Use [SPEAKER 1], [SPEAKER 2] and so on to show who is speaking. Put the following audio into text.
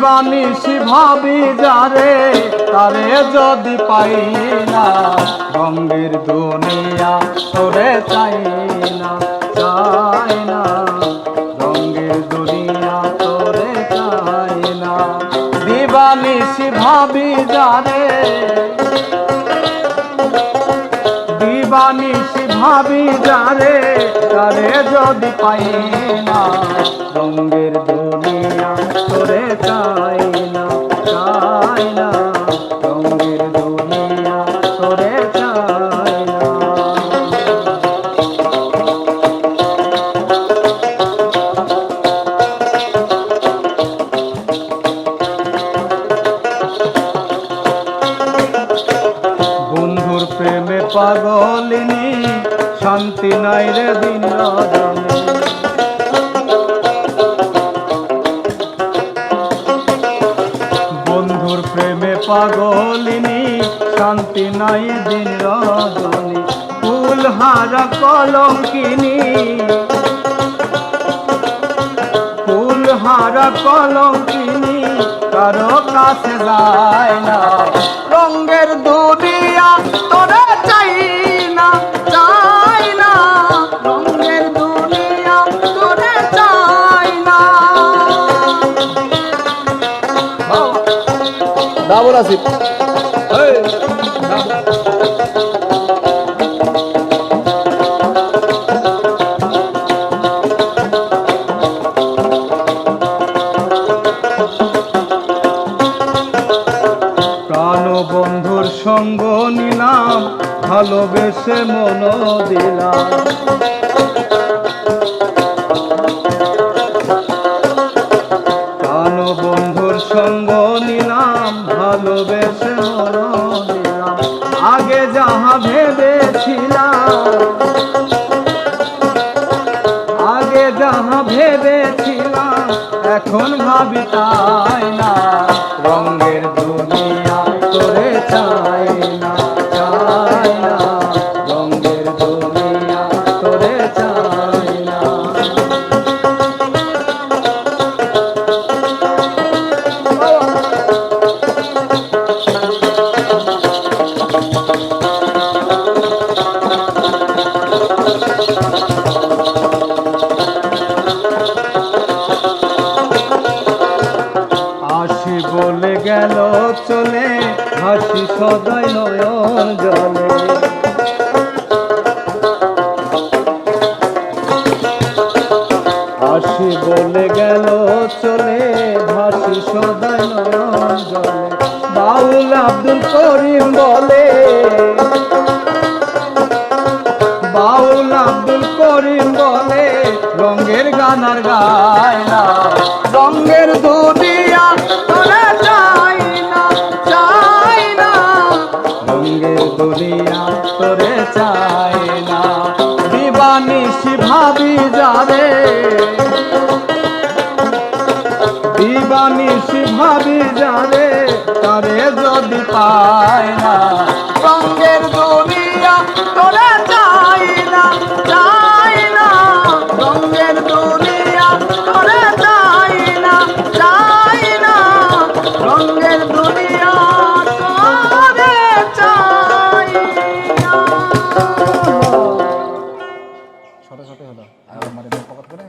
[SPEAKER 1] দিবানিশি ভাবি যারে তারে যদি পাই না, রঙের দুনিয়া তোরে চাই না, চাই না, রঙের দুনিয়া তোরে চাই না। দিবানিশি ভাবি যারে, দিবানিশি ভাবি যারে তারে যদি পাই না, রঙের দুনিয়া তোরে চাই না, চাই না, রঙের দুনিয়া তোরে চাই না। বন্ধুর প্রেমে পাগলিনী শান্তি নাই রে দিন রজনী, বন্ধুর প্রেমে পাগলিনী শান্তি নাই দিন রজনী। ফুল হারা কলঙ্কিনী, ফুল হারা কলঙ্কিনী কারো কাছে যায় না, রঙের দুনিয়া তোরে চাই না, চাই না, রঙের দুনিয়া তোরে চাই না। ডাবল আসিফ বন্ধুর সঙ্গ নিলাম, ভালোবেসে মন দিলাম, প্রাণ বন্ধুর সঙ্গ নিলাম, ভালোবেসে মন দিলাম। আগে যাহা ভেবেছিলাম, আগে যাহা ভেবেছিলাম, এখন ভাবি তাই না, রঙের দুনিয়া তোরে চাই না, চাই না, রঙের দুনিয়া তোরে চাই না। আসি বলে গেল চলে, হাসি সদাই নয়ন জলে, আসি বলে গেল চলে, হাসি সদাই নয়ন জলে। বাউল আব্দুল করিম বলে, বাউল আব্দুল করিম বলে, রঙের গান আর গায় না, রঙের দুনিয়া তোরে চাই না, চাই না, রঙের দুনিয়া তোরে চাই না। দিবানিশি ভাবি যারে, দিবানিশি ভাবি যারে তারে যদি পায় না, রঙের দুনিয়া তোরে চাই না, চাই না, রঙের দুনিয়া তোরে চাই না, চাই না, রঙের দুনিয়া তোরে চাই না। ছোট ছোট হলো আর আমার পকেট করে